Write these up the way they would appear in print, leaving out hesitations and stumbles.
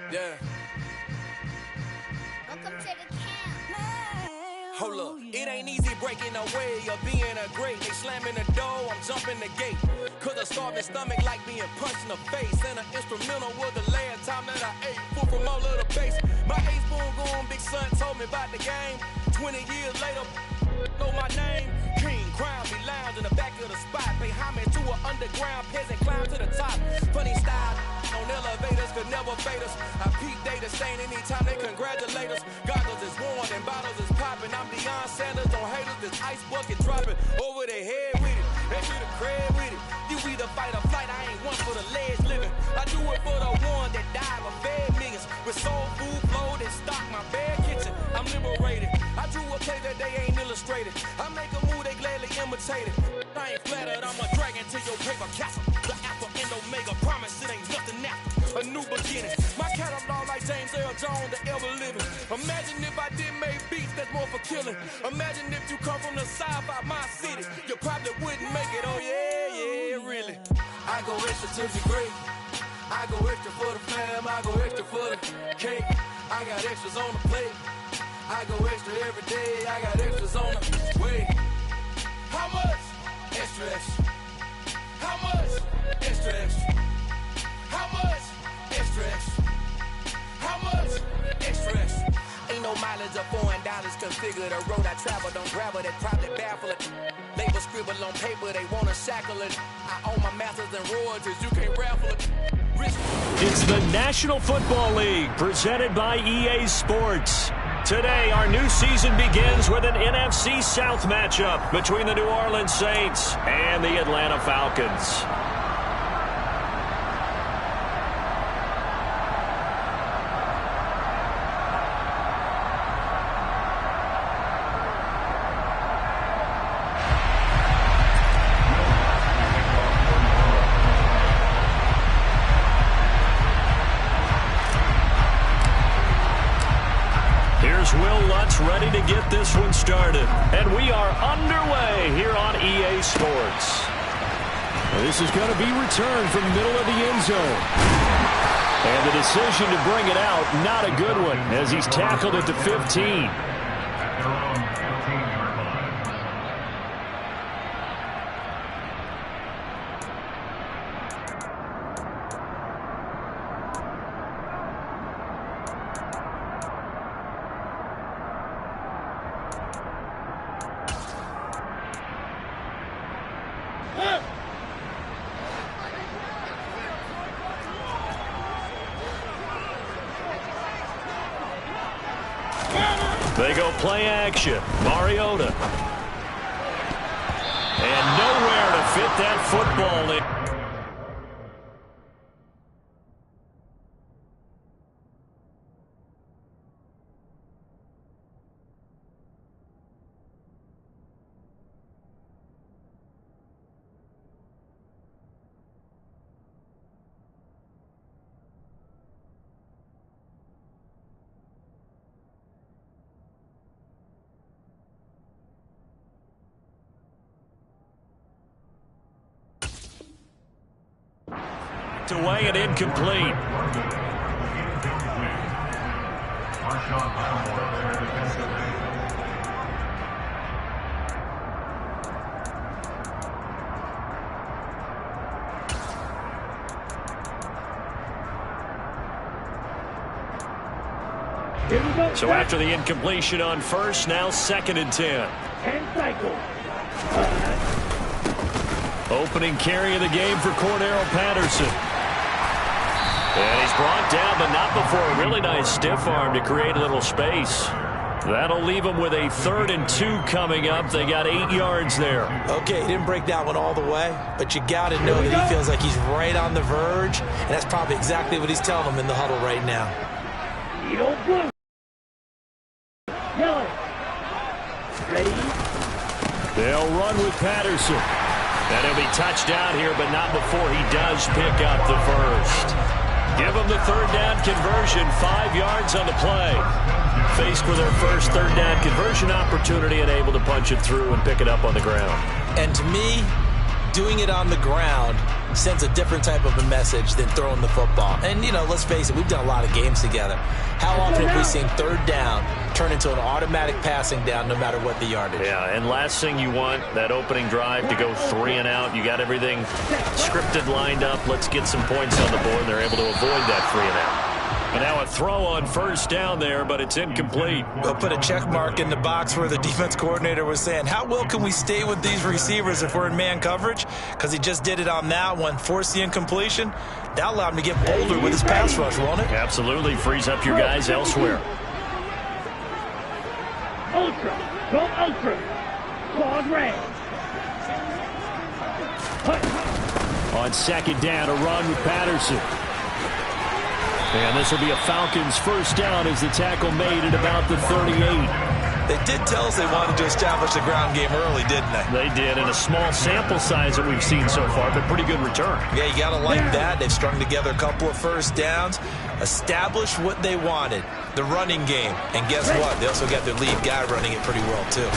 Yeah. Welcome to the camp. Hold up, it ain't easy breaking away or being a great. They slamming the door, I'm jumping the gate. Cause a starving stomach like being punched in the face. And an instrumental was the last time that I ate. Food from all of the base. My ace boom goon, big son told me about the game. 20 years later, know my name. King, crown, me lounge in the back of the spot. Pay homage to an underground peasant, climb to the top. Funny style on elevators could never fade us. I peep data stain anytime they congratulate us. Goggles is worn and bottles is popping. I'm Deion Sanders, don't hate us. This ice bucket dropping over their head with it. They should have crab with it. You either fight or flight. I ain't one for the ledge living. I do it for the one that died but fed millions. With soul food flowed and stock my bare kitchen. I'm liberated. I drew a play that they ain't illustrated. I make a move they gladly imitated. I ain't flattered. I'm a dragon to your paper castle. The alpha and omega. Promise it ain't nothing after. A new beginning. My catalog like James Earl Jones, the ever living. Imagine if I did make beats that's more for killing. Imagine if you come from the south out my city. You probably wouldn't make it. Oh yeah, really. I go extra to be great. I go extra for the fam. I go extra for the cake. I got extras on the plate. I go extra every day. I got extras on the way. How much? Extra, extra. How much? Extra, extra. How much? Extra, extra. How much? Extra, extra. Ain't no mileage or $4 configure the road I travel. Don't grab it, that probably baffle it. Label scribble on paper, they wanna shackle it. I own my masters and royalties, you can't raffle it. It's the National Football League presented by EA Sports. Today, our new season begins with an NFC South matchup between the New Orleans Saints and the Atlanta Falcons. Will Lutz ready to get this one started. And we are underway here on EA Sports. This is going to be returned from the middle of the end zone. And the decision to bring it out, not a good one, as he's tackled at the 15. They go play action. Mariota. And nowhere to fit that football in. Away and incomplete. So after the incompletion on first, now 2nd and 10. Opening carry of the game for Cordero Patterson. And he's brought down, but not before a really nice stiff arm to create a little space. That'll leave him with a 3rd and 2 coming up. They got 8 yards there. Okay, he didn't break that one all the way, but you got to know that he feels like he's right on the verge, and that's probably exactly what he's telling them in the huddle right now. They'll run with Patterson. And he'll be touched down here, but not before he does pick up the first. Give them the 3rd down conversion, 5 yards on the play. Faced with their first 3rd down conversion opportunity and able to punch it through and pick it up on the ground. And to me, doing it on the ground sends a different type of a message than throwing the football. And, you know, let's face it, we've done a lot of games together. How often have we seen third down turn into an automatic passing down no matter what the yardage? Yeah, and last thing you want, that opening drive to go 3 and out. You got everything scripted, lined up. Let's get some points on the board. They're able to avoid that 3 and out. And now a throw on first down there, but it's incomplete. They'll put a check mark in the box where the defense coordinator was saying, how well can we stay with these receivers if we're in man coverage? Because he just did it on that one, forced the incompletion. That allowed him to get bolder with his pass rush, won't it? Absolutely, frees up your guys elsewhere. Ultra, go ultra, claws red. On second down, a run with Patterson. And this will be a Falcons first down as the tackle made at about the 38. They did tell us they wanted to establish the ground game early, didn't they? They did, in a small sample size that we've seen so far, but pretty good return. Yeah, you got to like that. They've strung together a couple of first downs, established what they wanted, the running game. And guess what? They also got their lead guy running it pretty well, too.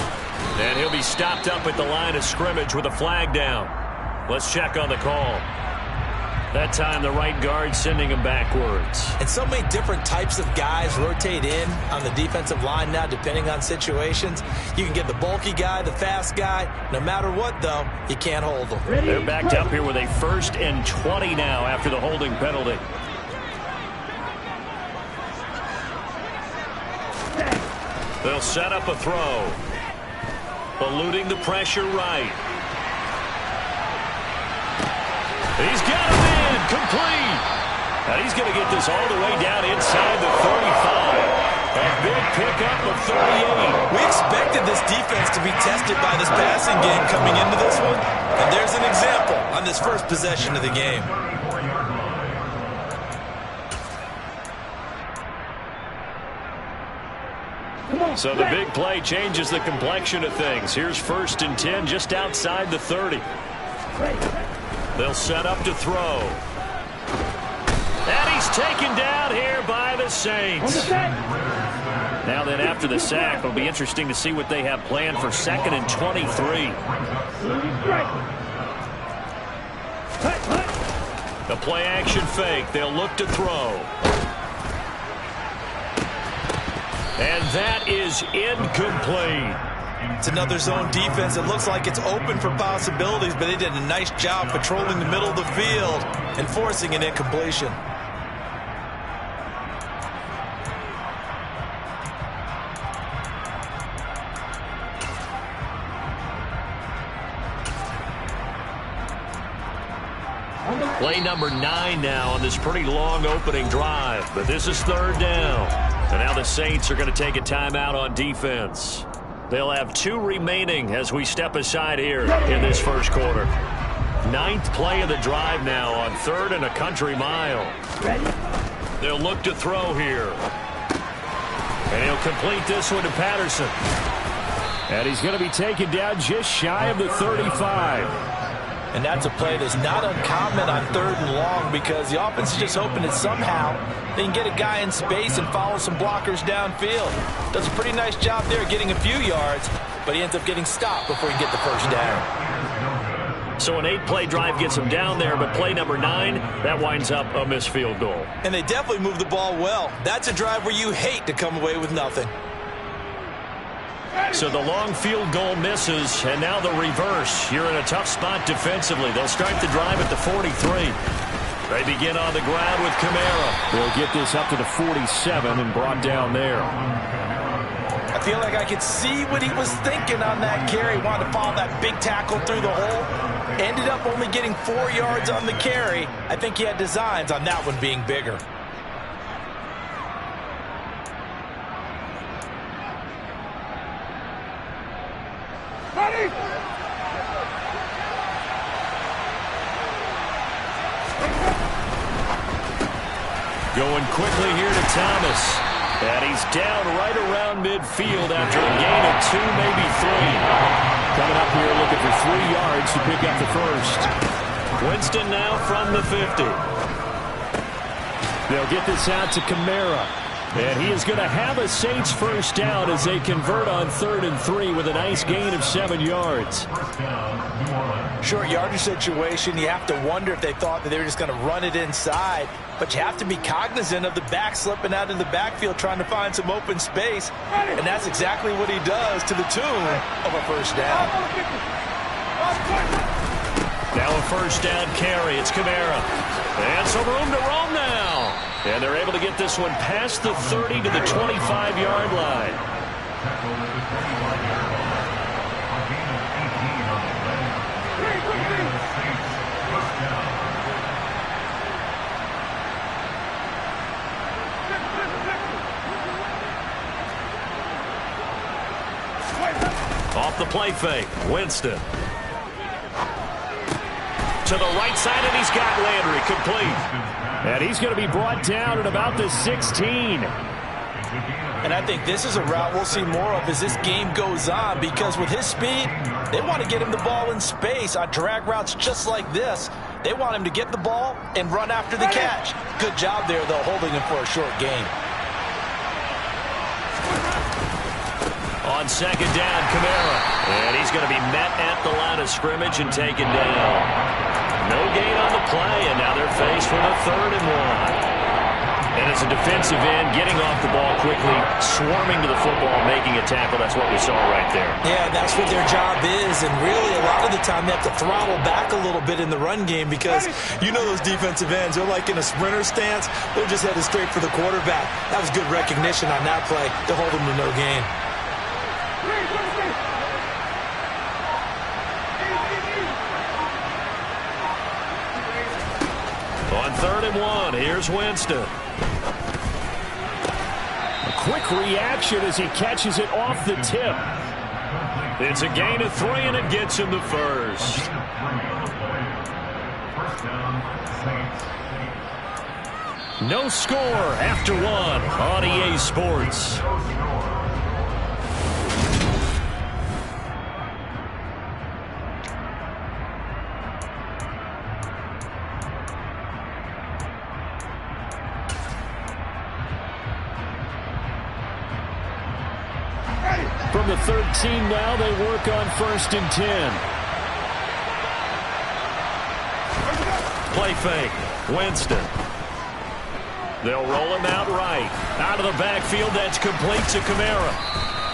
And he'll be stopped up at the line of scrimmage with a flag down. Let's check on the call. That time, the right guard sending him backwards. And so many different types of guys rotate in on the defensive line now, depending on situations. You can get the bulky guy, the fast guy. No matter what, though, you can't hold them. They're backed up here with a 1st and 20 now after the holding penalty. They'll set up a throw. Eluding the pressure right. He's got him in, complete. And he's going to get this all the way down inside the 35. A big pickup of 38. We expected this defense to be tested by this passing game coming into this one. And there's an example on this first possession of the game. So the big play changes the complexion of things. Here's 1st and 10 just outside the 30. They'll set up to throw. And he's taken down here by the Saints. Now then, after the sack, it'll be interesting to see what they have planned for 2nd and 23. The play action fake. They'll look to throw. And that is incomplete. It's another zone defense. It looks like it's open for possibilities, but they did a nice job patrolling the middle of the field and forcing an incompletion. Play number 9 now on this pretty long opening drive, but this is 3rd down. And now the Saints are going to take a timeout on defense. They'll have 2 remaining as we step aside here in this first quarter. 9th play of the drive now on 3rd and a country mile. They'll look to throw here. And he'll complete this one to Patterson. And he's going to be taken down just shy of the 35. And that's a play that's not uncommon on 3rd and long because the offense is just hoping that somehow they can get a guy in space and follow some blockers downfield. Does a pretty nice job there getting a few yards, but he ends up getting stopped before he can get the first down. So an 8-play drive gets him down there, but play number 9, that winds up a missed field goal. And they definitely moved the ball well. That's a drive where you hate to come away with nothing. So the long field goal misses, and now the reverse. You're in a tough spot defensively. They'll start the drive at the 43. They begin on the ground with Kamara. They'll get this up to the 47 and brought down there. I feel like I could see what he was thinking on that carry. Wanted to follow that big tackle through the hole. Ended up only getting 4 yards on the carry. I think he had designs on that one being bigger. Going quickly here to Thomas. And he's down right around midfield after a gain of 2, maybe 3. Coming up here looking for 3 yards to pick up the first. Winston now from the 50. They'll get this out to Kamara. And he is going to have a Saints first down as they convert on 3rd and 3 with a nice gain of 7 yards. Short yardage situation, you have to wonder if they thought that they were just going to run it inside. But you have to be cognizant of the back slipping out of the backfield trying to find some open space. And that's exactly what he does to the tune of a first down. Now a first down carry. It's Kamara. And some room to roam now. And they're able to get this one past the 30 to the 25-yard line. Off the play fake, Winston. To the right side, and he's got Landry complete. And he's going to be brought down at about the 16. And I think this is a route we'll see more of as this game goes on, because with his speed, they want to get him the ball in space on drag routes just like this. They want him to get the ball and run after the catch. Good job there, though, holding him for a short gain. On second down, Kamara. And he's going to be met at the line of scrimmage and taken down. No gain on the play, and now they're faced with a 3rd and 1. And as a defensive end, getting off the ball quickly, swarming to the football, making a tackle, that's what we saw right there. Yeah, that's what their job is, and really a lot of the time they have to throttle back a little bit in the run game because you know those defensive ends, they're like in a sprinter stance. They're just headed straight for the quarterback. That was good recognition on that play to hold them to no gain. On 3rd and 1, here's Winston. A quick reaction as he catches it off the tip. It's a gain of 3, and it gets him the first. No score after 1 on EA Sports. From the 13 now, they work on 1st and 10. Play fake, Winston. They'll roll him out right. Out of the backfield, that's complete to Kamara.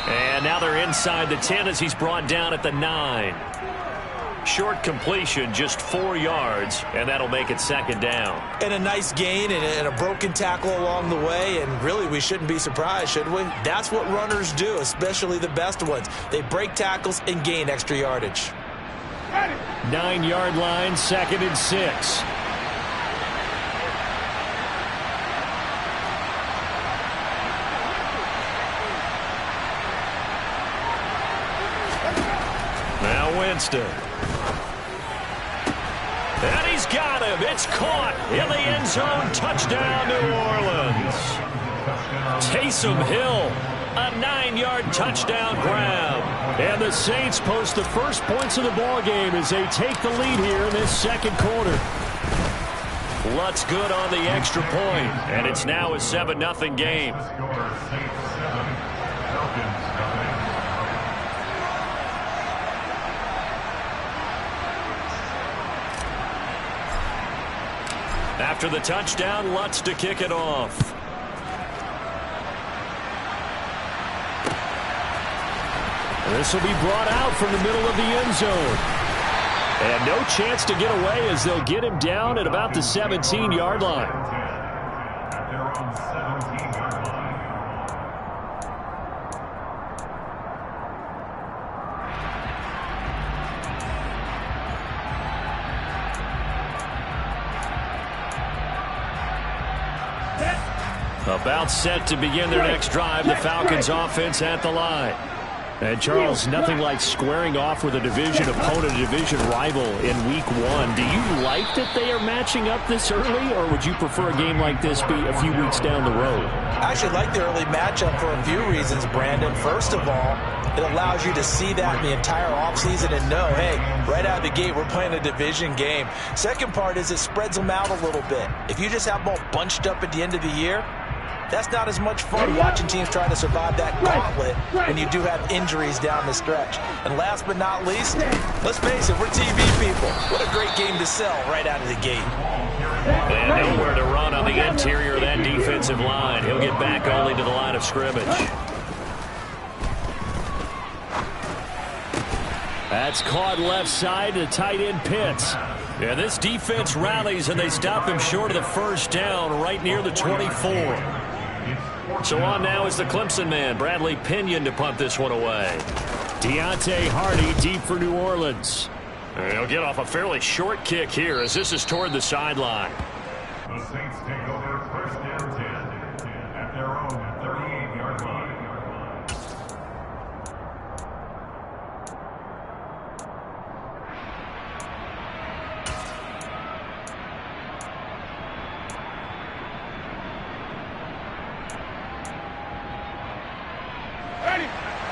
And now they're inside the 10 as he's brought down at the 9. Short completion, just 4 yards, and that'll make it 2nd down. And a nice gain and a broken tackle along the way, and really we shouldn't be surprised, should we? That's what runners do, especially the best ones. They break tackles and gain extra yardage. 9-yard line, 2nd and 6. Now Winston. And he's got him. It's caught in the end zone. Touchdown, New Orleans. Taysom Hill, a 9-yard touchdown grab. And the Saints post the first points of the ball game as they take the lead here in this 2nd quarter. Lutz good on the extra point, and it's now a 7-0 game. After the touchdown, Lutz to kick it off. This will be brought out from the middle of the end zone. And no chance to get away as they'll get him down at about the 17-yard line. About set to begin their next drive, the Falcons offense at the line. And Charles, nothing like squaring off with a division opponent, a division rival in week 1. Do you like that they are matching up this early, or would you prefer a game like this be a few weeks down the road? I actually like the early matchup for a few reasons, Brandon. First of all, it allows you to see that in the entire offseason and know, hey, right out of the gate, we're playing a division game. Second part is it spreads them out a little bit. If you just have them all bunched up at the end of the year, That's not as much fun watching teams try to survive that gauntlet when you do have injuries down the stretch. And last but not least, let's face it, we're TV people. What a great game to sell right out of the gate. And nowhere to run on the interior of that defensive line. He'll get back only to the line of scrimmage. That's caught left side to tight end Pitts. Yeah, this defense rallies, and they stop him short of the first down right near the 24. So on now is the Clemson man, Bradley Pinion, to punt this one away. Deontay Hardy deep for New Orleans. And he'll get off a fairly short kick here as this is toward the sideline. The Saints take over first down 10 at their own 38-yard line.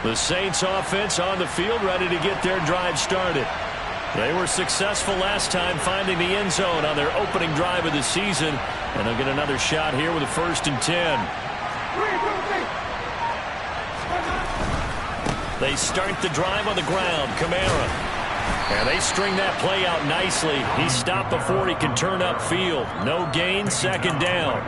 The Saints offense on the field, ready to get their drive started. They were successful last time finding the end zone on their opening drive of the season, and they'll get another shot here with a 1st and 10. They start the drive on the ground. Kamara. And they string that play out nicely. He stopped before he can turn upfield. No gain, 2nd down.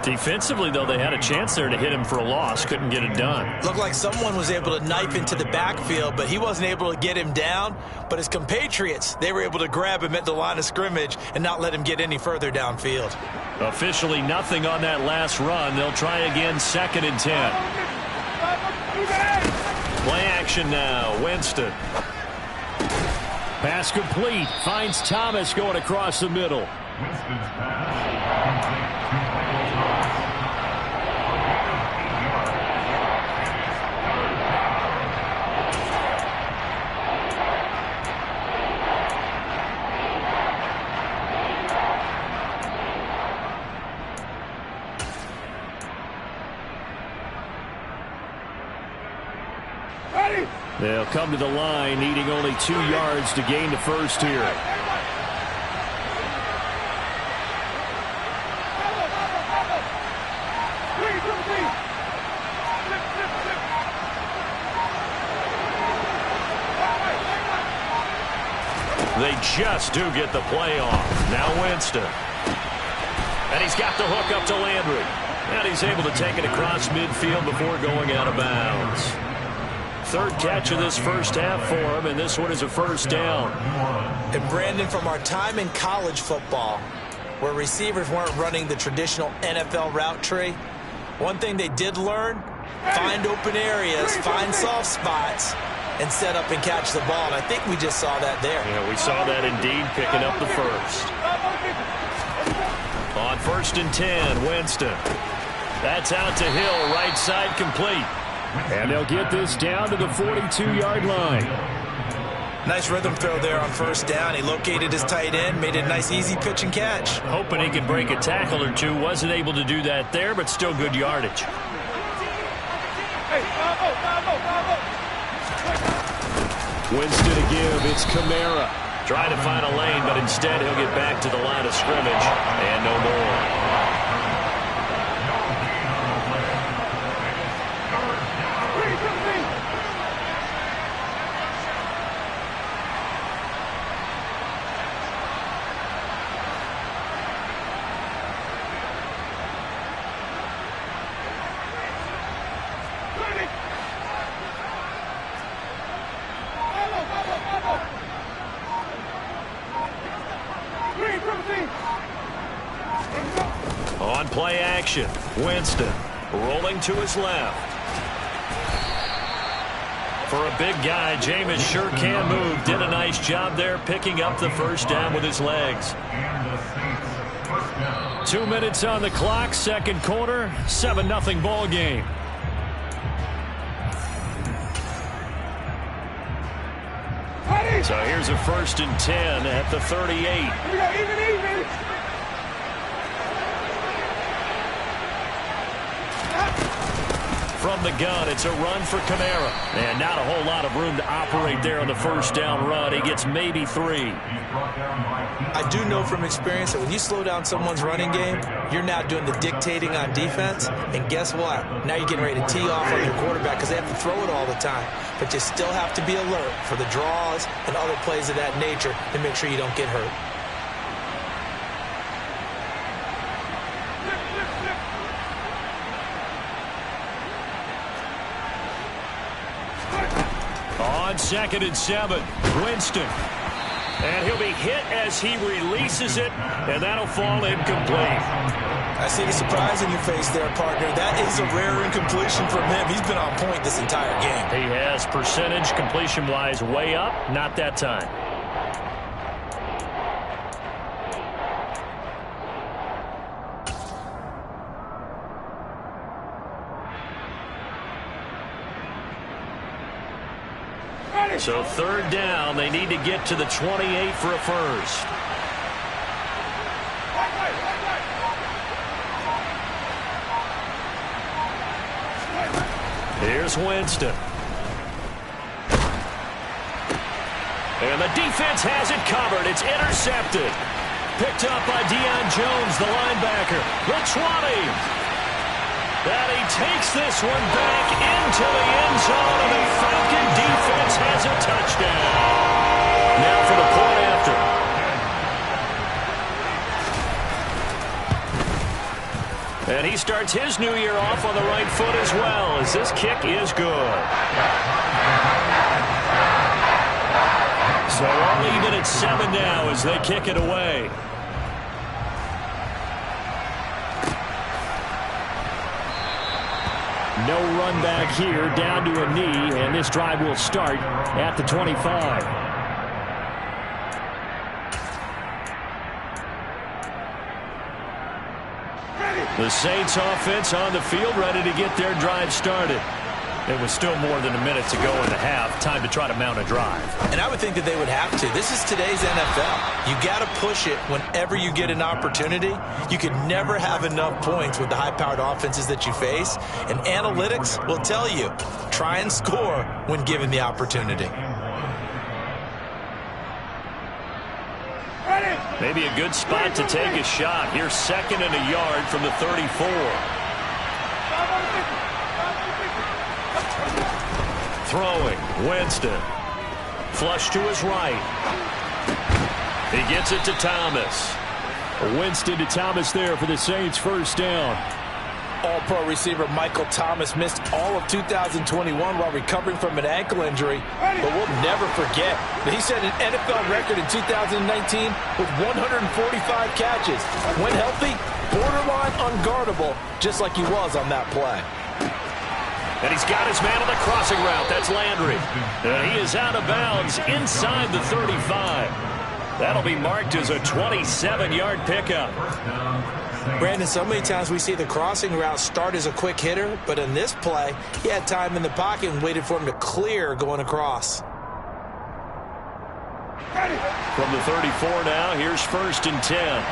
Defensively, though, they had a chance there to hit him for a loss. Couldn't get it done. Looked like someone was able to knife into the backfield, but he wasn't able to get him down. But his compatriots, they were able to grab him at the line of scrimmage and not let him get any further downfield. Officially nothing on that last run. They'll try again, 2nd and 10. Play action now. Winston. Pass complete. Finds Thomas going across the middle. Winston's pass. They'll come to the line, needing only 2 yards to gain the first here. They just do get the play off. Now Winston. And he's got the hook up to Landry. And he's able to take it across midfield before going out of bounds. 3rd catch of this first half for him, and this one is a 1st down. And Brandon, from our time in college football, where receivers weren't running the traditional NFL route tree, one thing they did learn, find open areas, find soft spots, and set up and catch the ball. And I think we just saw that there. Yeah, we saw that indeed, picking up the first. On 1st and 10, Winston. That's out to Hill, right side complete. And they'll get this down to the 42-yard line. Nice rhythm throw there on 1st down. He located his tight end, made it a nice easy pitch and catch. Hoping he could break a tackle or two. Wasn't able to do that there, but still good yardage. Winston to give. It's Kamara. Trying to find a lane, but instead he'll get back to the line of scrimmage. And no more. On play action, Winston rolling to his left. For a big guy, Jameis sure can move. Did a nice job there picking up the 1st down with his legs. 2 minutes on the clock, 2nd quarter, 7-0 ball game. So here's a 1st and 10 at the 38. from the gun. It's a run for Kamara. And not a whole lot of room to operate there on the first down run. He gets maybe 3. I do know from experience that when you slow down someone's running game, you're now doing the dictating on defense. And guess what? Now you're getting ready to tee off on your quarterback because they have to throw it all the time. But you still have to be alert for the draws and other plays of that nature to make sure you don't get hurt. On 2nd and 7, Winston. And he'll be hit as he releases it, and that'll fall incomplete. I see the surprise in your face there, partner. That is a rare incompletion from him. He's been on point this entire game. He has percentage completion-wise way up, not that time. So 3rd down, they need to get to the 28 for a first. Here's Winston. And the defense has it covered. It's intercepted. Picked up by Deion Jones, the linebacker. The 20. And he takes this one back into the end zone, and the Falcon defense has a touchdown. Now for the point after. And he starts his new year off on the right foot as well, as this kick is good. So all even at 7 now as they kick it away. No run back here, down to a knee, and this drive will start at the 25. The Saints offense on the field, ready to get their drive started. It was still more than a minute to go in the half. Time to try to mount a drive. And I would think that they would have to. This is today's NFL. You got to push it whenever you get an opportunity. You can never have enough points with the high-powered offenses that you face. And analytics will tell you, try and score when given the opportunity. Maybe a good spot to take a shot. Here's 2nd and a yard from the 34. Throwing, Winston. Flush to his right. He gets it to Thomas. Winston to Thomas there for the Saints' first down. All-pro receiver Michael Thomas missed all of 2021 while recovering from an ankle injury. But we'll never forget that he set an NFL record in 2019 with 145 catches. When healthy, borderline unguardable, just like he was on that play. And he's got his man on the crossing route. That's Landry. And he is out of bounds inside the 35. That'll be marked as a 27-yard pickup. Brandon, so many times we see the crossing route start as a quick hitter, but in this play, he had time in the pocket and waited for him to clear going across. From the 34 now, here's 1st and 10.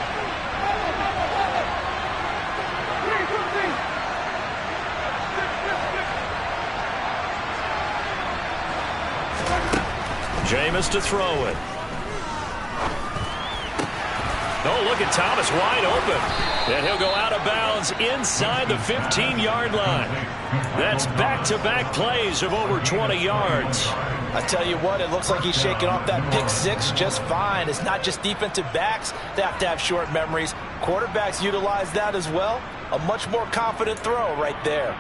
Jameis to throw it. Oh, look at Thomas wide open. And he'll go out of bounds inside the 15-yard line. That's back-to-back plays of over 20 yards. I tell you what, it looks like he's shaking off that pick six just fine. It's not just defensive backs that have to have short memories. Quarterbacks utilize that as well. A much more confident throw right there.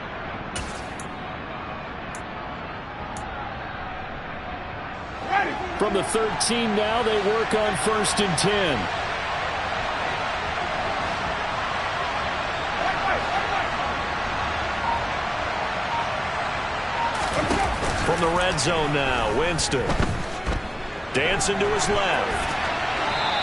From the 13 now, they work on 1st and 10. From the red zone now, Winston. Dancing to his left.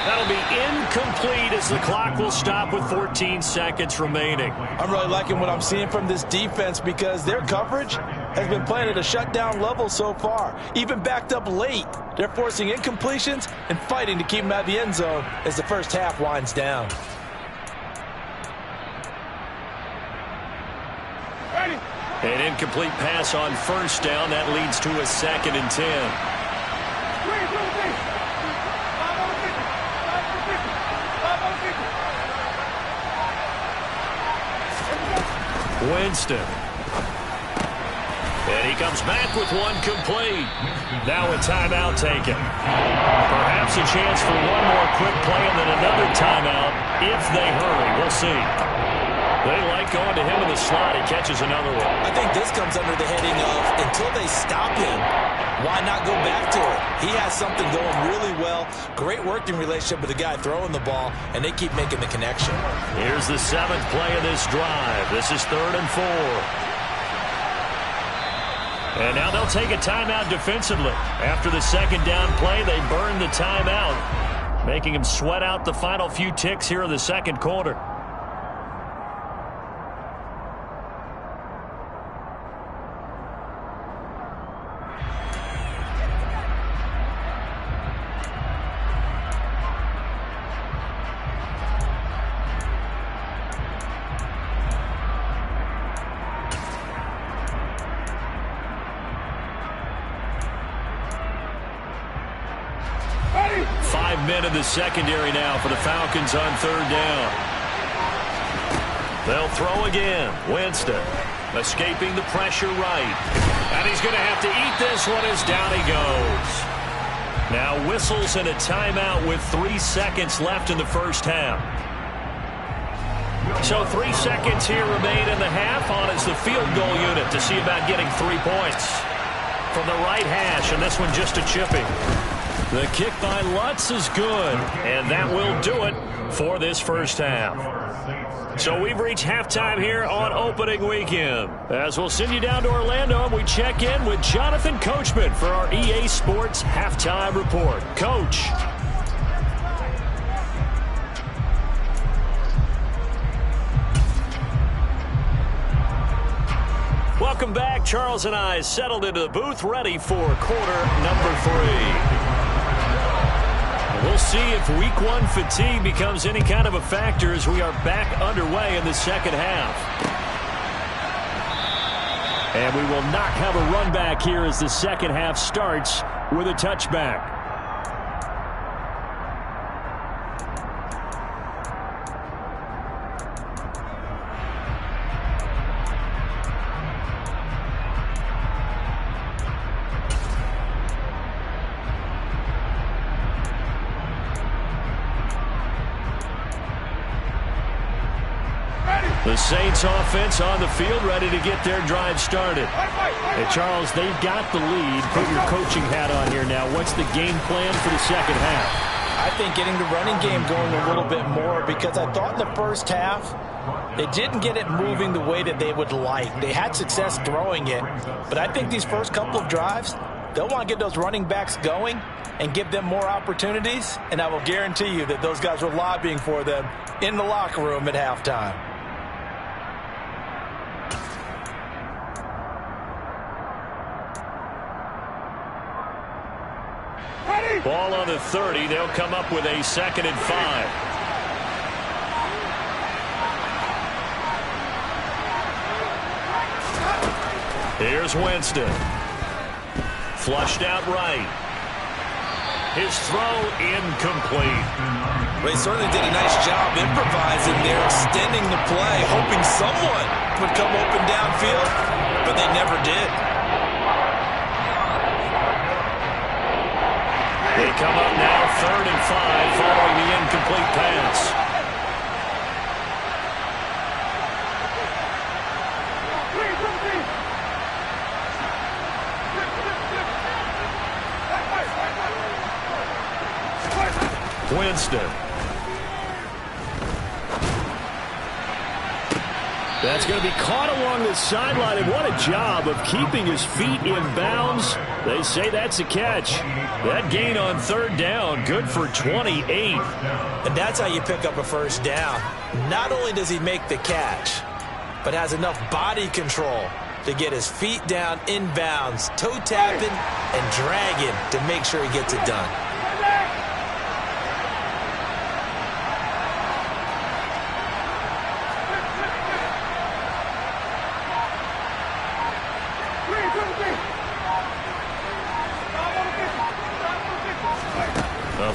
That'll be incomplete as the clock will stop with 14 seconds remaining. I'm really liking what I'm seeing from this defense because their coverage has been playing at a shutdown level so far. Even backed up late, they're forcing incompletions and fighting to keep them out of the end zone as the first half winds down. Ready, An incomplete pass on first down. That leads to a 2nd and 10. Winston. And he comes back with one complete. Now a timeout taken. Perhaps a chance for one more quick play and then another timeout if they hurry. We'll see. They like going to him in the slot. He catches another one. I think this comes under the heading of until they stop him, why not go back to it? He has something going really well. Great working relationship with the guy throwing the ball, and they keep making the connection. Here's the 7th play of this drive. This is 3rd and 4. And now they'll take a timeout defensively. After the 2nd down play, they burn the timeout, making him sweat out the final few ticks here in the 2nd quarter. Men in the secondary now for the Falcons on 3rd down. They'll throw again. Winston escaping the pressure right. And he's going to have to eat this one as down he goes. Now whistles and a timeout with 3 seconds left in the first half. So 3 seconds here remain in the half. On is the field goal unit to see about getting 3 points from the right hash. And this one just a chipping. The kick by Lutz is good, and that will do it for this first half. So we've reached halftime here on opening weekend. As we'll send you down to Orlando, and we check in with Jonathan Coachman for our EA Sports Halftime Report. Coach. Welcome back. Charles and I settled into the booth, ready for quarter number 3. We'll see if week 1 fatigue becomes any kind of a factor as we are back underway in the second half. And we will not have a run back here as the second half starts with a touchback. The Saints offense on the field, ready to get their drive started. Hey, Charles, they've got the lead. Put your coaching hat on here now. What's the game plan for the second half? I think getting the running game going a little bit more, because I thought in the first half they didn't get it moving the way that they would like. They had success throwing it, but I think these first couple of drives, they'll want to get those running backs going and give them more opportunities, and I will guarantee you that those guys were lobbying for them in the locker room at halftime. Ball on the 30. They'll come up with a 2nd and 5. Here's Winston. Flushed out right. His throw incomplete. They certainly did a nice job improvising there, extending the play, hoping someone would come open downfield, but they never did. They come up now 3rd and 5 following the incomplete pass. Winston. That's going to be caught along the sideline, and what a job of keeping his feet in bounds. They say that's a catch. That gain on 3rd down, good for 28. And that's how you pick up a first down. Not only does he make the catch, but has enough body control to get his feet down in bounds, toe tapping and dragging to make sure he gets it done.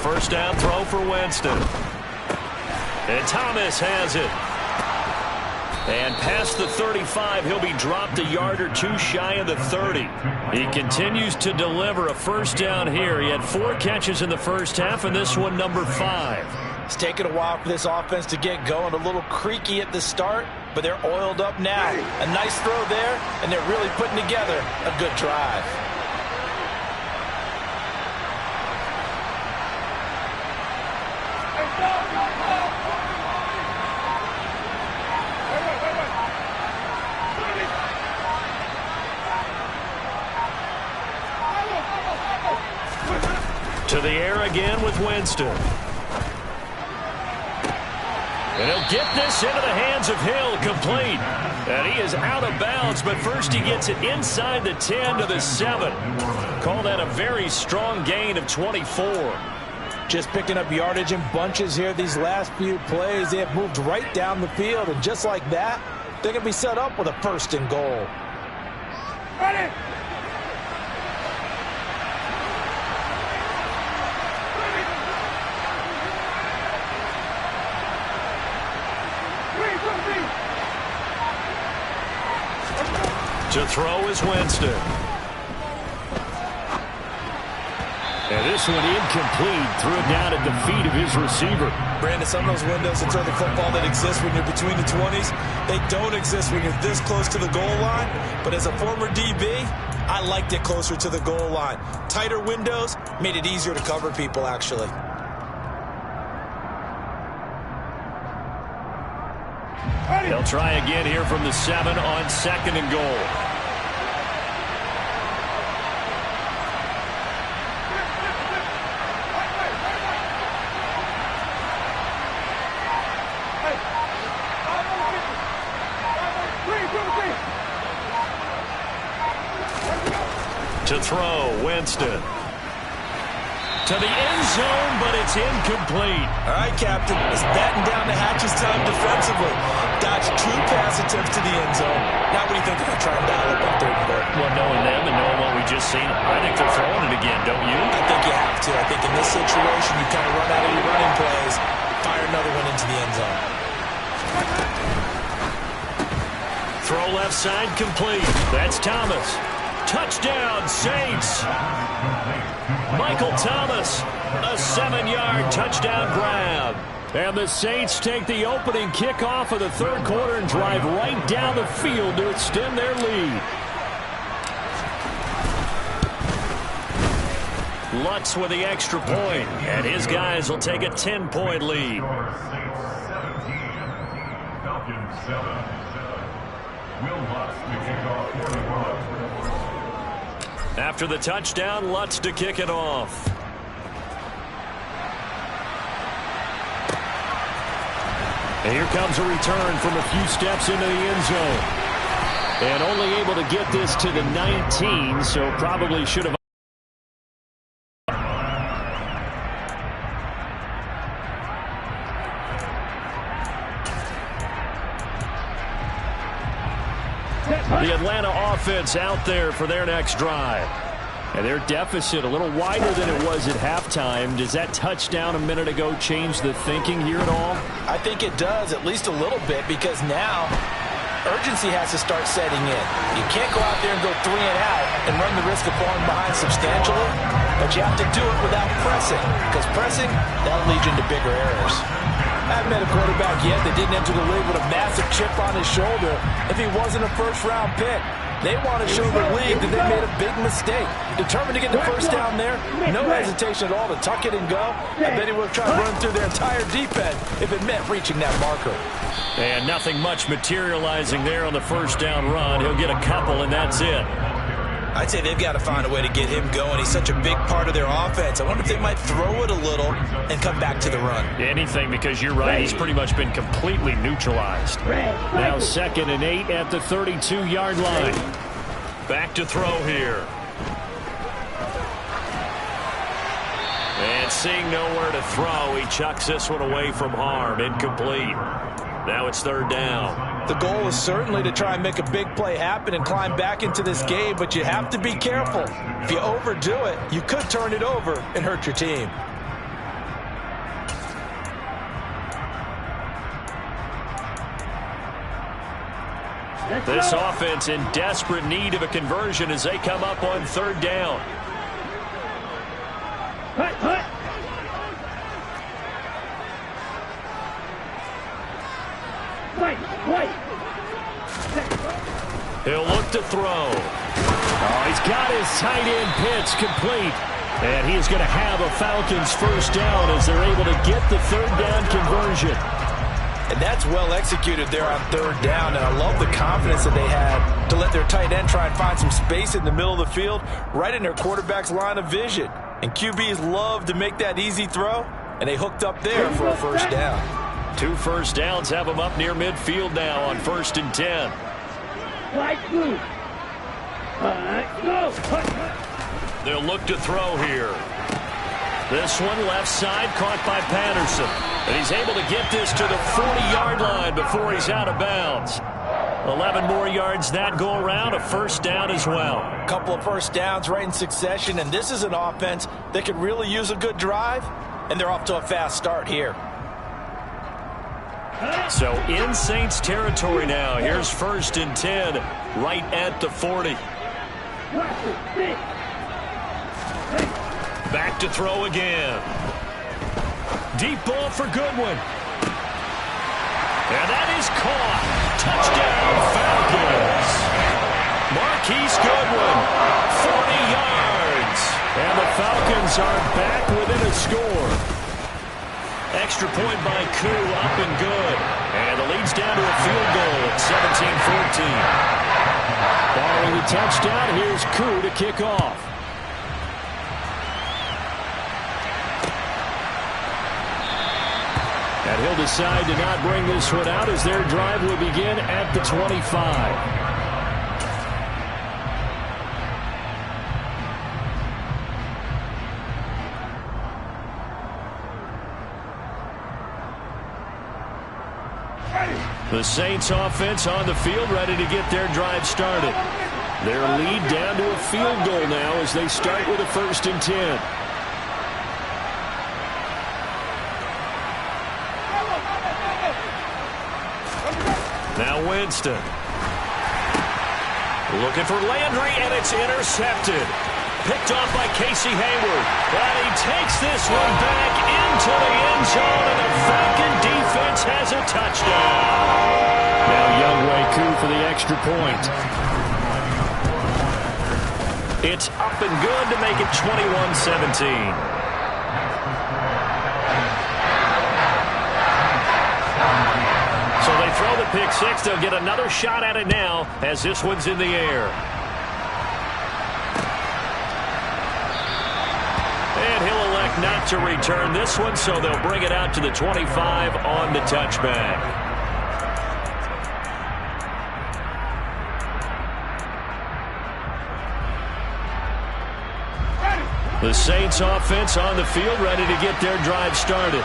first down throw for Winston. And Thomas has it. And past the 35, he'll be dropped a yard or two shy of the 30. He continues to deliver a first down here. He had 4 catches in the first half, and this one number 5. It's taken a while for this offense to get going. A little creaky at the start, but they're oiled up now. A nice throw there, and they're really putting together a good drive. To the air again with Winston. And he'll get this into the hands of Hill, complete. And he is out of bounds, but first he gets it inside the 10 to the 7. Call that a very strong gain of 24. Just picking up yardage in bunches here these last few plays. They have moved right down the field, and just like that, they're going to be set up with a 1st and goal. Ready! To throw is Winston. And this one incomplete. Threw it down at the feet of his receiver. Brandon, some of those windows to throw the football that exist when you're between the 20s, they don't exist when you're this close to the goal line. But as a former DB, I liked it closer to the goal line. Tighter windows made it easier to cover people, actually. They'll try again here from the 7 on 2nd and goal. To throw, Winston. To the end zone, but it's incomplete. All right, Captain. It's batten down the hatches time defensively. Dodged 2 pass attempts to the end zone. Now what do you think they're going to try and dial up on 3rd and goal? Well, knowing them and knowing what we just seen, I think they're throwing it again, don't you? I think you have to. I think in this situation, you kind of run out of your running plays, fire another one into the end zone. Throw left side complete. That's Thomas. Touchdown, Saints. Michael Thomas, a 7-yard touchdown grab. And the Saints take the opening kickoff of the 3rd quarter and drive right down the field to extend their lead. Lutz with the extra point, and his guys will take a 10-point lead. Saints 17, Falcons 7. Will Lutz to kick off 41. After the touchdown, Lutz to kick it off. And here comes a return from a few steps into the end zone. And only able to get this to the 19, so probably should have. The Atlanta offense out there for their next drive. And their deficit a little wider than it was at halftime. Does that touchdown a minute ago change the thinking here at all? I think it does, at least a little bit, because now urgency has to start setting in. You can't go out there and go 3 and out and run the risk of falling behind substantially, but you have to do it without pressing, because pressing, that'll lead you into bigger errors. I haven't met a quarterback yet that didn't enter the league with a massive chip on his shoulder if he wasn't a first-round pick. They want to show the league that they made a big mistake. Determined to get the first down there, no hesitation at all to tuck it and go. I bet he would have tried to run through their entire defense if it meant reaching that marker. And nothing much materializing there on the first down run. He'll get a couple, and that's it. I'd say they've got to find a way to get him going. He's such a big part of their offense. I wonder if they might throw it a little and come back to the run. Anything, because you're right. He's pretty much been completely neutralized. Now 2nd and 8 at the 32-yard line. Back to throw here. And seeing nowhere to throw, he chucks this one away from harm. Incomplete. Now it's 3rd down. The goal is certainly to try and make a big play happen and climb back into this game, but you have to be careful. If you overdo it, you could turn it over and hurt your team. This offense in desperate need of a conversion as they come up on third down. He'll look to throw. Oh, he's got his tight end pitch complete. And he's going to have a Falcons first down as they're able to get the third down conversion. And that's well executed there on third down. And I love the confidence that they had to let their tight end try and find some space in the middle of the field, right in their quarterback's line of vision. And QBs love to make that easy throw, and they hooked up there for a first down. 2 first downs have them up near midfield now on 1st and 10. They'll look to throw here. This one left side caught by Patterson. And he's able to get this to the 40-yard line before he's out of bounds. 11 more yards that go around, a first down as well. A couple of first downs right in succession, and this is an offense that could really use a good drive, and they're off to a fast start here. So in Saints territory now. Here's 1st and 10 right at the 40. Back to throw again. Deep ball for Goodwin. And that is caught. Touchdown, Falcons. Marquise Goodwin, 40 yards. And the Falcons are back within a score. Extra point by Koo, up and good. And the lead's down to a field goal at 17-14. Following the touchdown, here's Koo to kick off. And he'll decide to not bring this one out as their drive will begin at the 25. The Saints offense on the field ready to get their drive started. Their lead down to a field goal now as they start with a 1st and 10. Now Winston. Looking for Landry, and it's intercepted. Picked off by Casey Hayward. And he takes this one back into the end zone, and the Falcon defense has a touchdown. Now Younghoe Koo for the extra point. It's up and good to make it 21-17. So they throw the pick six. They'll get another shot at it now as this one's in the air. And he'll elect not to return this one, so they'll bring it out to the 25 on the touchback. The Saints offense on the field ready to get their drive started.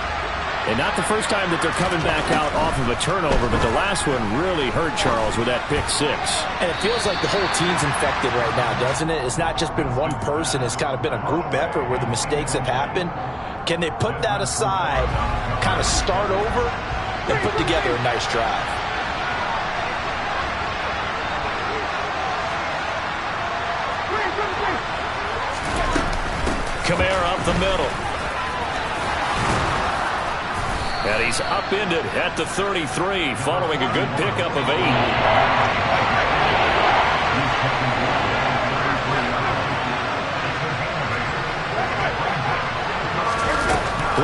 And not the first time that they're coming back out off of a turnover, but the last one really hurt Charles with that pick six. And it feels like the whole team's infected right now, doesn't it? It's not just been one person. It's kind of been a group effort where the mistakes have happened. Can they put that aside, kind of start over, and put together a nice drive? Kamara up the middle. And he's upended at the 33 following a good pickup of 8.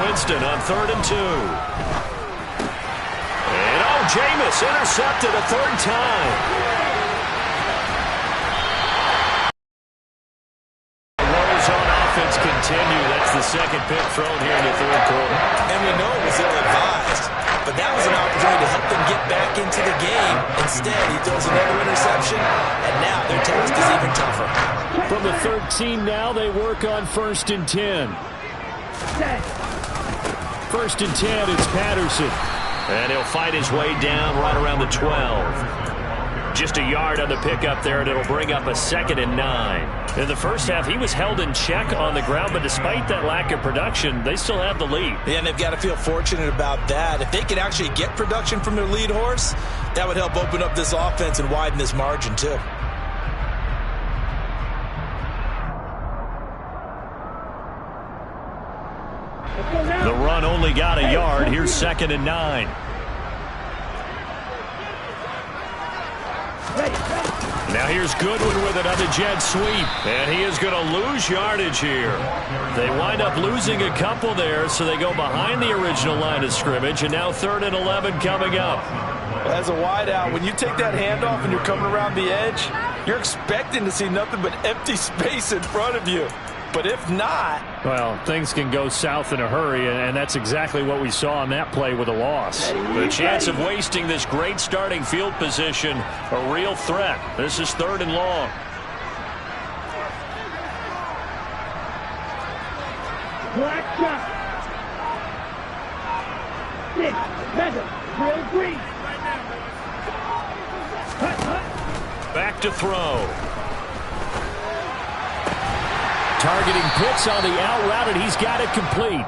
Winston on 3rd and 2. And Jameis intercepted a 3rd time. Continue. That's the second pick thrown here in the 3rd quarter. And we know it was ill-advised, but that was an opportunity to help them get back into the game. Instead, he throws another interception, and now their task is even tougher. From the 13 now, they work on 1st and 10. 1st and 10, it's Patterson. And he'll fight his way down right around the 12. Just a yard on the pickup there, and it'll bring up a 2nd and 9. In the first half, he was held in check on the ground, but despite that lack of production, they still have the lead. Yeah, and they've got to feel fortunate about that. If they can actually get production from their lead horse, that would help open up this offense and widen this margin too. The run only got a yard. Here's 2nd and 9. Now here's Goodwin with another jet sweep, and he is going to lose yardage here. They wind up losing a couple there, so they go behind the original line of scrimmage, and now 3rd and 11 coming up. Well, as a wideout, when you take that handoff and you're coming around the edge, you're expecting to see nothing but empty space in front of you. But if not... Well, things can go south in a hurry, and that's exactly what we saw on that play with a loss. The chance of wasting this great starting field position, a real threat. This is 3rd and long. Black shot. 6, 7, real green. Back to throw. Targeting Pitts on the out route, and he's got it complete.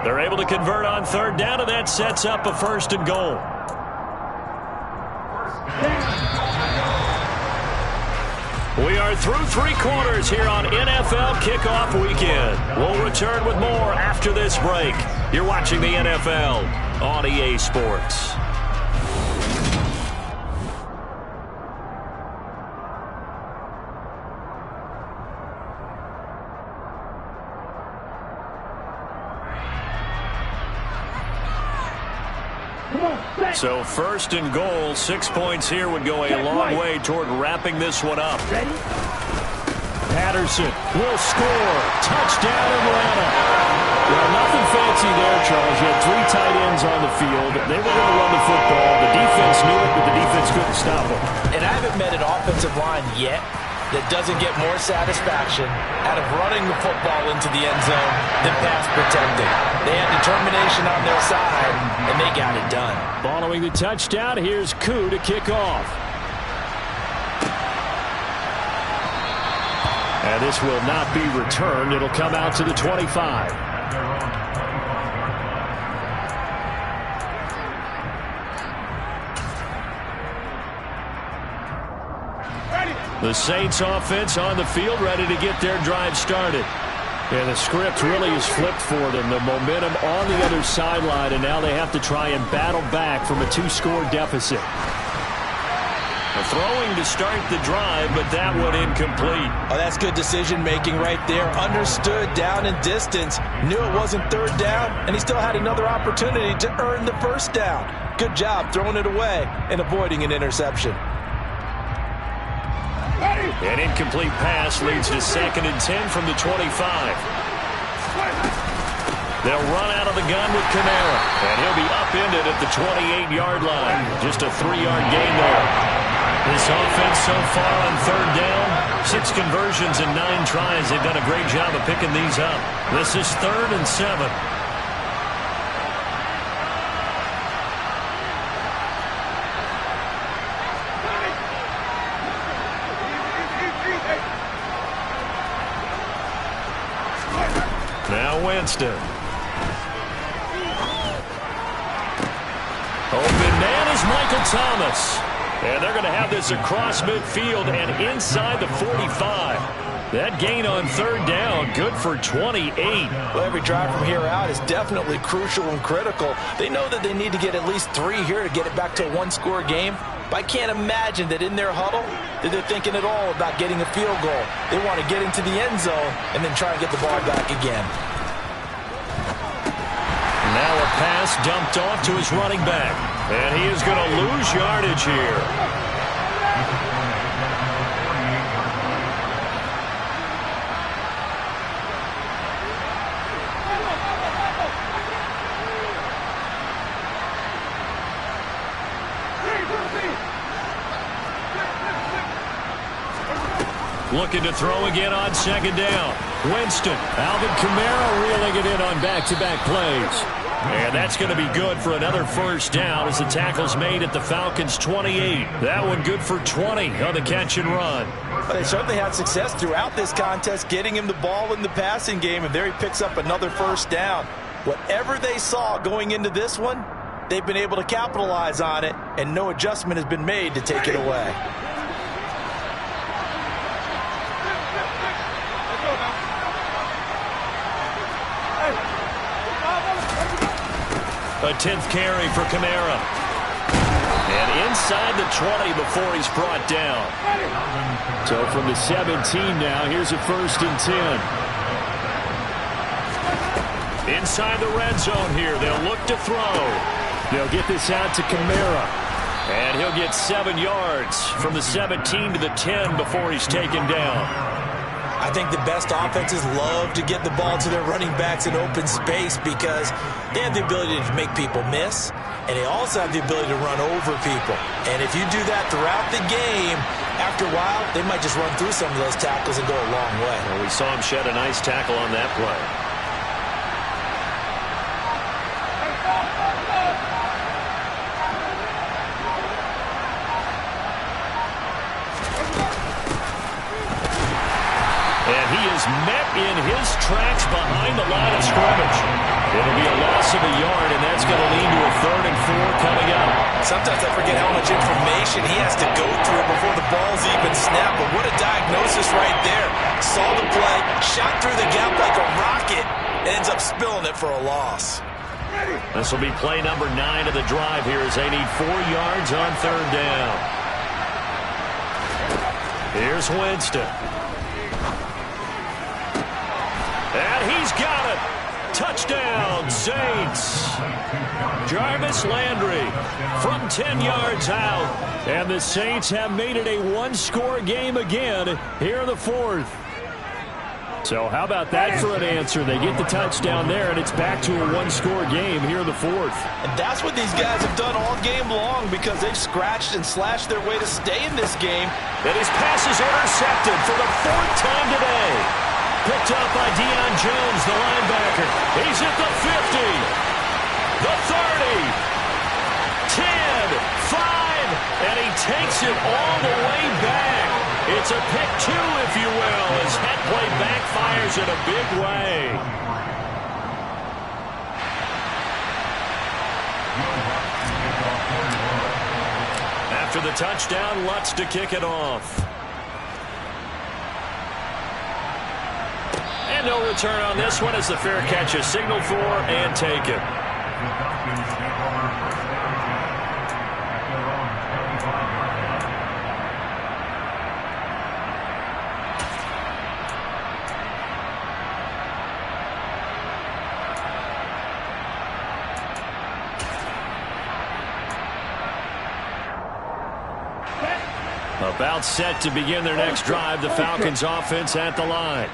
They're able to convert on 3rd down, and that sets up a 1st and goal. We are through 3 quarters here on NFL Kickoff Weekend. We'll return with more after this break. You're watching the NFL on EA Sports. So 1st and goal, 6 points here would go a long way toward wrapping this one up. Patterson will score. Touchdown, Atlanta. Well, nothing fancy there, Charles. You had 3 tight ends on the field. They were going to run the football. The defense knew it, but the defense couldn't stop them. And I haven't met an offensive line yet that doesn't get more satisfaction out of running the football into the end zone than pass protecting. They had determination on their side, and they got it done. Following the touchdown, here's Koo to kick off. And this will not be returned. It'll come out to the 25. The Saints offense on the field, ready to get their drive started. And the script really is flipped for them. The momentum on the other sideline, and now they have to try and battle back from a 2-score deficit. Throwing to start the drive, but that one incomplete. Oh, that's good decision-making right there. Understood down and distance. Knew it wasn't 3rd down, and he still had another opportunity to earn the 1st down. Good job throwing it away and avoiding an interception. An incomplete pass leads to 2nd and 10 from the 25. They'll run out of the gun with Kamara, and he'll be upended at the 28-yard line. Just a 3-yard gain there. This offense so far on 3rd down, 6 conversions and 9 tries. They've done a great job of picking these up. This is 3rd and 7. Now Winston. Open man is Michael Thomas. And they're going to have this across midfield and inside the 45. That gain on 3rd down, good for 28. Well, every drive from here out is definitely crucial and critical. They know that they need to get at least 3 here to get it back to a 1-score game. But I can't imagine that in their huddle that they're thinking at all about getting a field goal. They want to get into the end zone and then try and get the ball back again. Now a pass dumped off to his running back. And he is going to lose yardage here. Looking to throw again on 2nd down. Winston. Alvin Kamara reeling it in on back-to-back plays. And that's going to be good for another first down as the tackle's made at the Falcons' 28. That one good for 20 on the catch and run. Well, they certainly had success throughout this contest, getting him the ball in the passing game, and there he picks up another first down. Whatever they saw going into this one, they've been able to capitalize on it, and no adjustment has been made to take it away. A 10th carry for Kamara. And inside the 20 before he's brought down. So from the 17 now, here's a 1st and 10. Inside the red zone here, they'll look to throw. They'll get this out to Kamara. And he'll get 7 yards from the 17 to the 10 before he's taken down. I think the best offenses love to get the ball to their running backs in open space because they have the ability to make people miss, and they also have the ability to run over people. And if you do that throughout the game, after a while, they might just run through some of those tackles and go a long way. Well, we saw him shed a nice tackle on that play. Met in his tracks behind the line of scrimmage. It'll be a loss of a yard, and that's going to lead to a 3rd and 4 coming up. Sometimes I forget how much information he has to go through before the ball's even snapped, but what a diagnosis right there. Saw the play, shot through the gap like a rocket, and ends up spilling it for a loss. This will be play number 9 of the drive here as they need 4 yards on 3rd down. Here's Winston. And he's got it. Touchdown, Saints. Jarvis Landry from 10 yards out. And the Saints have made it a 1-score game again here in the 4th. So how about that for an answer? They get the touchdown there, and it's back to a 1-score game here in the 4th. And that's what these guys have done all game long because they've scratched and slashed their way to stay in this game. And his pass is intercepted for the 4th time today. Picked up by Deion Jones, the linebacker. He's at the 50, the 30, 10, 5, and he takes it all the way back. It's a pick 2, if you will, as that play backfires in a big way. After the touchdown, Lutz to kick it off. And no return on this one as the fair catch is signaled for and taken. About set to begin their next drive, the Falcons offense at the line.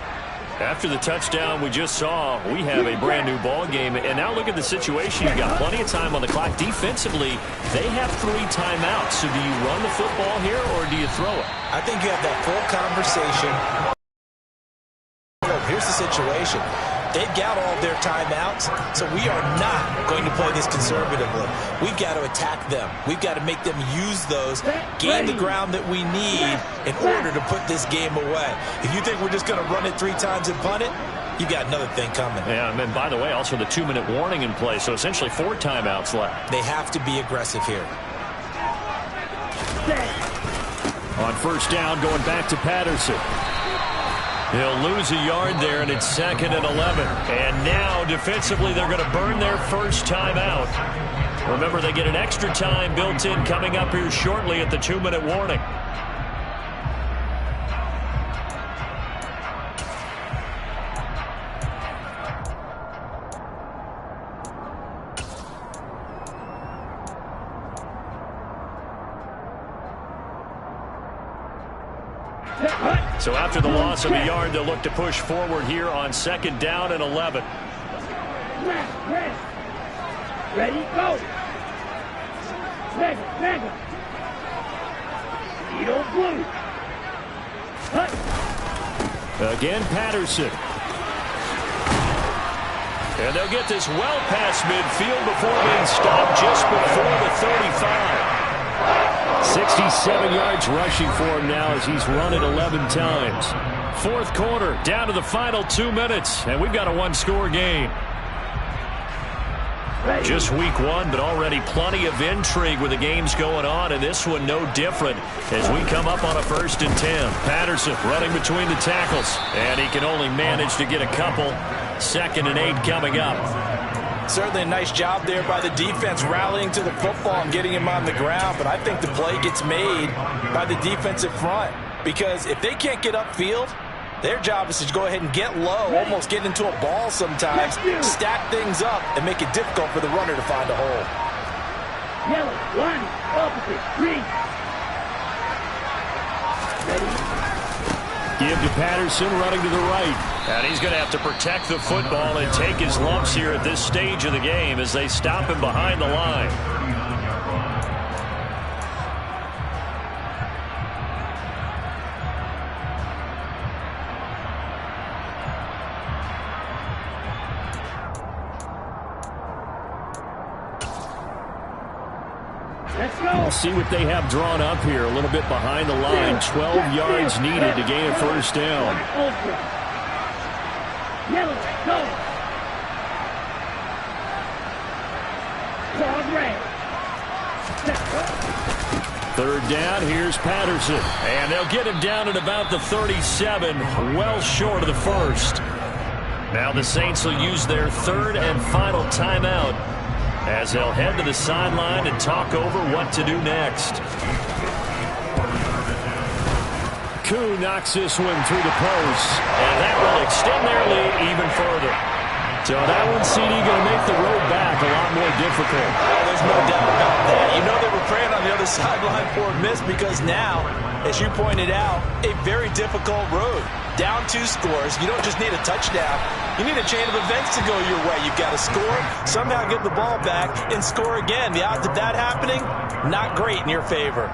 After the touchdown we just saw, we have a brand new ball game. And now look at the situation. You've got plenty of time on the clock. Defensively, they have 3 timeouts. So do you run the football here or do you throw it? I think you have that full conversation. Here's the situation. They've got all their timeouts, so we are not going to play this conservatively. We've got to attack them. We've got to make them use those, gain the ground that we need in order to put this game away. If you think we're just going to run it 3 times and punt it, you got another thing coming. Yeah, and by the way, also the 2-minute warning in play, so essentially 4 timeouts left. They have to be aggressive here. On first down, going back to Patterson. He'll lose a yard there, and it's 2nd and 11. And now, defensively, they're going to burn their first time out. Remember, they get an extra time built in coming up here shortly at the 2-minute warning. So after the loss of a yard, they'll look to push forward here on 2nd down and 11. Ready, go. Mega. Speedo blue. Again, Patterson. And they'll get this well past midfield before being stopped just before the 35. 67 yards rushing for him now as he's run it 11 times. Fourth quarter, down to the final 2 minutes, and we've got a one-score game. Just week one, but already plenty of intrigue with the games going on, and this one no different as we come up on a 1st and 10. Patterson running between the tackles, and he can only manage to get a couple. 2nd and 8 coming up. Certainly a nice job there by the defense rallying to the football and getting him on the ground, but I think the play gets made by the defensive front because if they can't get upfield, their job is to go ahead and get low, almost get into a ball sometimes, stack things up, and make it difficult for the runner to find a hole. Yellow, 1, opposite, 3. Ready? Give to Patterson running to the right. And he's going to have to protect the football and take his lumps here at this stage of the game as they stop him behind the line. Let's go. We'll see what they have drawn up here. A little bit behind the line. 12 yards needed to gain a first down. Ultra. Yellow, go. Claude red. Third down, here's Patterson. And they'll get him down at about the 37, well short of the first. Now the Saints will use their 3rd and final timeout as they'll head to the sideline and talk over what to do next. Koo knocks this one through the post, and that will extend their lead even further. So that one, CD, going to make the road back a lot more difficult. Oh, there's no doubt about that. You know they were praying on the other sideline for a miss because now, as you pointed out, a very difficult road. Down 2 scores. You don't just need a touchdown. You need a chain of events to go your way. You've got to score, somehow get the ball back, and score again. The odds of that happening, not great in your favor.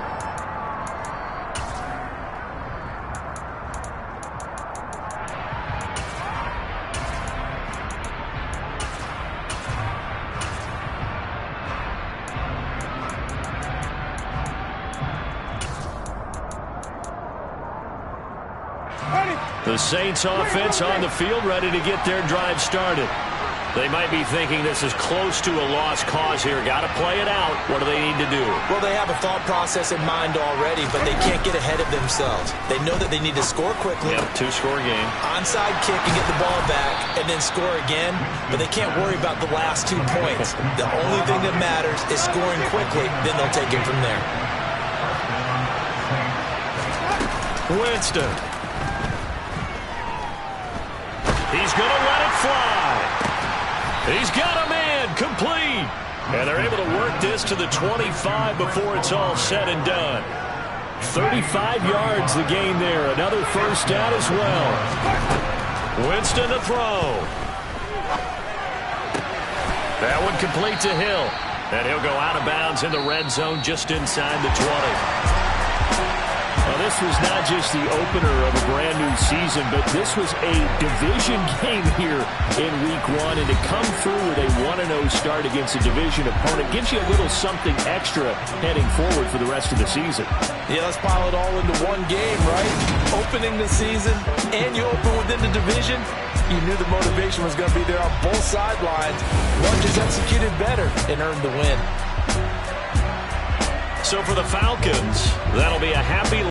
The Saints offense on the field, ready to get their drive started. They might be thinking this is close to a lost cause here. Got to play it out. What do they need to do? Well, they have a thought process in mind already, but they can't get ahead of themselves. They know that they need to score quickly. Yep, 2-score game. Onside kick and get the ball back and then score again, but they can't worry about the last 2 points. The only thing that matters is scoring quickly, then they'll take it from there. Winston. He's going to let it fly. He's got a man complete. And they're able to work this to the 25 before it's all said and done. 35 yards the gain there. Another first down as well. Winston to throw. That one complete to Hill. And he'll go out of bounds in the red zone just inside the 20. Well, this was not just the opener of a brand new season, but this was a division game here in week one. And to come through with a 1-0 start against a division opponent gives you a little something extra heading forward for the rest of the season. Yeah, let's pile it all into one game, right? Opening the season, and you open within the division. You knew the motivation was going to be there on both sidelines. One just executed better and earned the win. So for the Falcons, that'll be a happy